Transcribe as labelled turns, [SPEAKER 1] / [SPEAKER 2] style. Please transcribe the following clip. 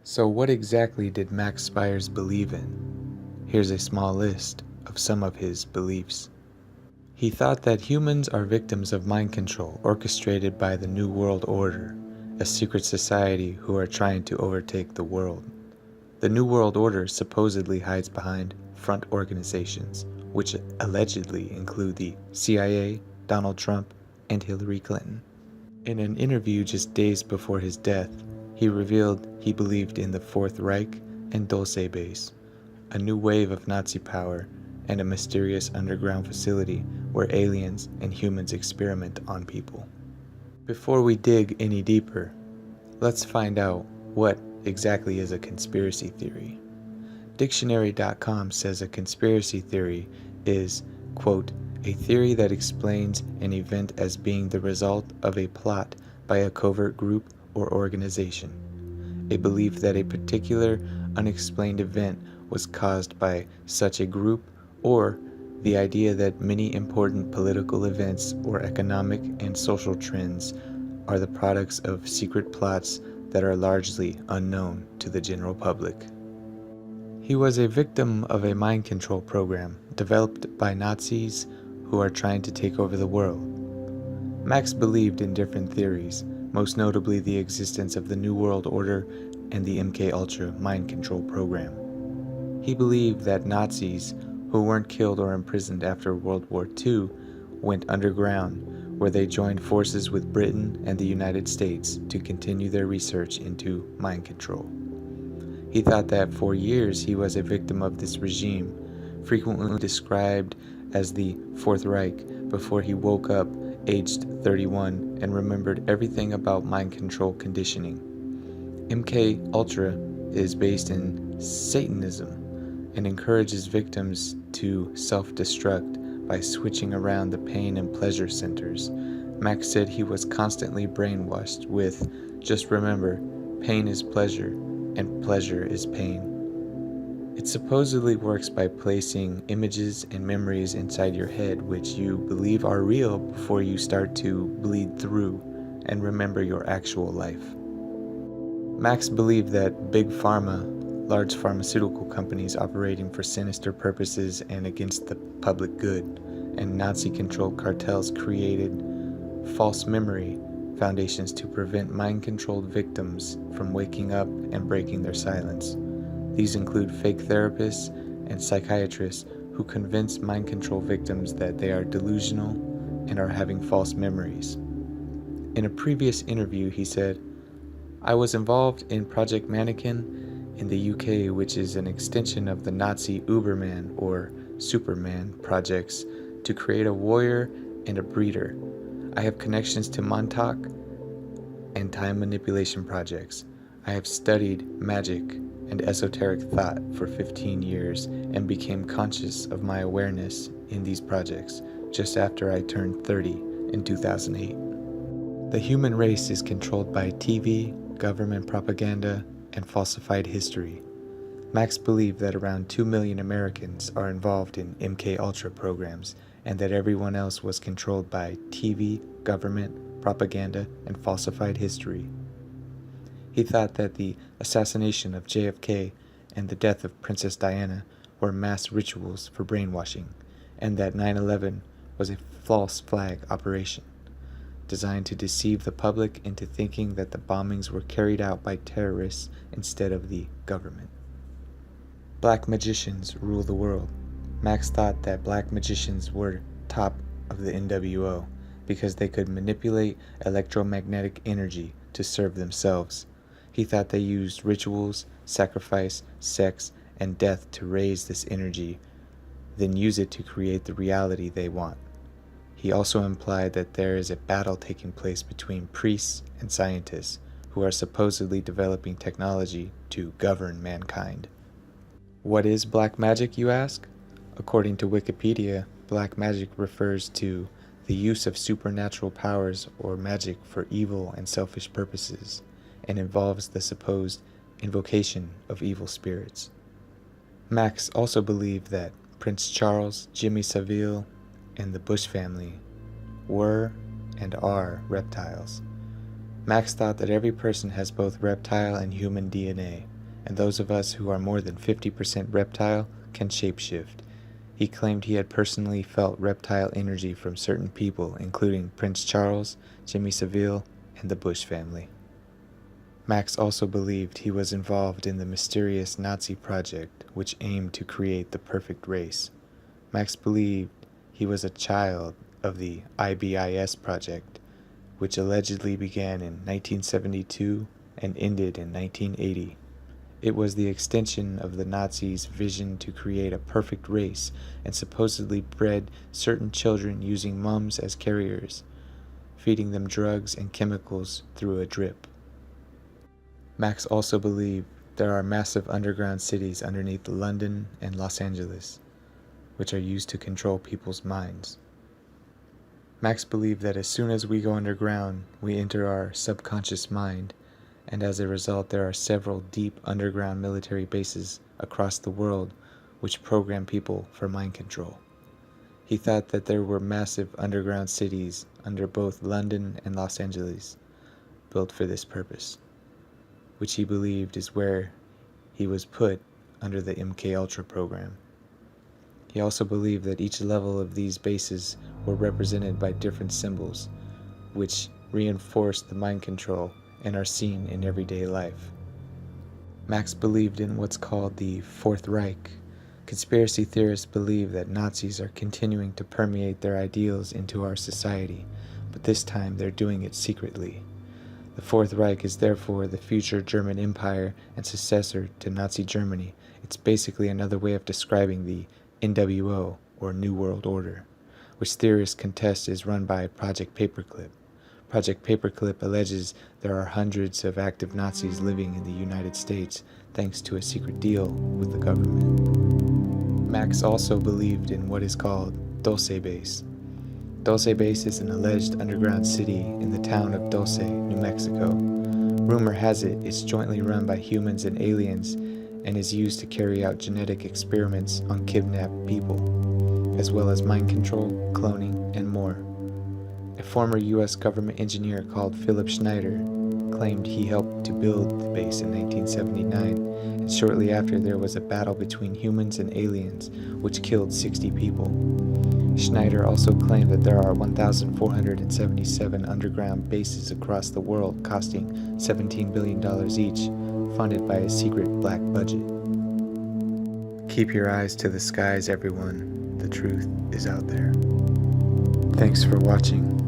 [SPEAKER 1] So what exactly did Max Spiers believe in? Here's a small list of some of his beliefs. He thought that humans are victims of mind control orchestrated by the New World Order, a secret society who are trying to overtake the world. The New World Order supposedly hides behind front organizations, which allegedly include the CIA, Donald Trump, and Hillary Clinton. In an interview just days before his death, he revealed he believed in the Fourth Reich and Dulce Base, a new wave of Nazi power and a mysterious underground facility where aliens and humans experiment on people. Before we dig any deeper, let's find out what exactly is a conspiracy theory. Dictionary.com says a conspiracy theory is, quote, a theory that explains an event as being the result of a plot by a covert group or organization. A belief that a particular unexplained event was caused by such a group, or the idea that many important political events or economic and social trends are the products of secret plots that are largely unknown to the general public. He was a victim of a mind control program developed by Nazis who are trying to take over the world. Max believed in different theories, most notably the existence of the New World Order and the MKUltra mind control program. He believed that Nazis, who weren't killed or imprisoned after World War II, went underground, where they joined forces with Britain and the United States to continue their research into mind control. He thought that for years he was a victim of this regime, frequently described as the Fourth Reich, before he woke up aged 31 and remembered everything about mind control conditioning. MKUltra is based in Satanism and encourages victims to self-destruct by switching around the pain and pleasure centers. Max said he was constantly brainwashed with, just remember, pain is pleasure and pleasure is pain. It supposedly works by placing images and memories inside your head which you believe are real before you start to bleed through and remember your actual life. Max believed that Big Pharma, large pharmaceutical companies operating for sinister purposes and against the public good, and Nazi-controlled cartels created false memory foundations to prevent mind-controlled victims from waking up and breaking their silence. These include fake therapists and psychiatrists who convince mind control victims that they are delusional and are having false memories. In a previous interview, he said, "I was involved in Project Mannequin in the UK, which is an extension of the Nazi Uberman or Superman projects to create a warrior and a breeder. I have connections to Montauk and time manipulation projects. I have studied magic and esoteric thought for 15 years and became conscious of my awareness in these projects just after I turned 30 in 2008. The human race is controlled by TV, government propaganda, and falsified history. Max believed that around 2 million Americans are involved in MKUltra programs and that everyone else was controlled by TV, government, propaganda, and falsified history. He thought that the assassination of JFK and the death of Princess Diana were mass rituals for brainwashing, and that 9/11 was a false flag operation designed to deceive the public into thinking that the bombings were carried out by terrorists instead of the government. Black magicians rule the world. Max thought that black magicians were top of the NWO because they could manipulate electromagnetic energy to serve themselves. He thought they used rituals, sacrifice, sex, and death to raise this energy, then use it to create the reality they want. He also implied that there is a battle taking place between priests and scientists who are supposedly developing technology to govern mankind. What is black magic, you ask? According to Wikipedia, black magic refers to the use of supernatural powers or magic for evil and selfish purposes, and involves the supposed invocation of evil spirits. Max also believed that Prince Charles, Jimmy Savile, and the Bush family were and are reptiles. Max thought that every person has both reptile and human DNA, and those of us who are more than 50% reptile can shapeshift. He claimed he had personally felt reptile energy from certain people, including Prince Charles, Jimmy Savile, and the Bush family. Max also believed he was involved in the mysterious Nazi project, which aimed to create the perfect race. Max believed he was a child of the IBIS project, which allegedly began in 1972 and ended in 1980. It was the extension of the Nazis' vision to create a perfect race and supposedly bred certain children using mums as carriers, feeding them drugs and chemicals through a drip. Max also believed there are massive underground cities underneath London and Los Angeles, which are used to control people's minds. Max believed that as soon as we go underground, we enter our subconscious mind, and as a result there are several deep underground military bases across the world which program people for mind control. He thought that there were massive underground cities under both London and Los Angeles, built for this purpose, which he believed is where he was put under the MKUltra program. He also believed that each level of these bases were represented by different symbols, which reinforced the mind control and are seen in everyday life. Max believed in what's called the Fourth Reich. Conspiracy theorists believe that Nazis are continuing to permeate their ideals into our society, but this time they're doing it secretly. The Fourth Reich is therefore the future German Empire and successor to Nazi Germany. It's basically another way of describing the NWO, or New World Order, which theorists contest is run by Project Paperclip. Project Paperclip alleges there are hundreds of active Nazis living in the United States thanks to a secret deal with the government. Max also believed in what is called Dulce Base. Dulce Base is an alleged underground city in the town of Dulce, New Mexico. Rumor has it it's jointly run by humans and aliens and is used to carry out genetic experiments on kidnapped people, as well as mind control, cloning, and more. A former U.S. government engineer called Philip Schneider claimed he helped to build the base in 1979, and shortly after there was a battle between humans and aliens, which killed 60 people. Schneider also claimed that there are 1,477 underground bases across the world costing $17 billion each, funded by a secret black budget. Keep your eyes to the skies, everyone. The truth is out there. Thanks for watching.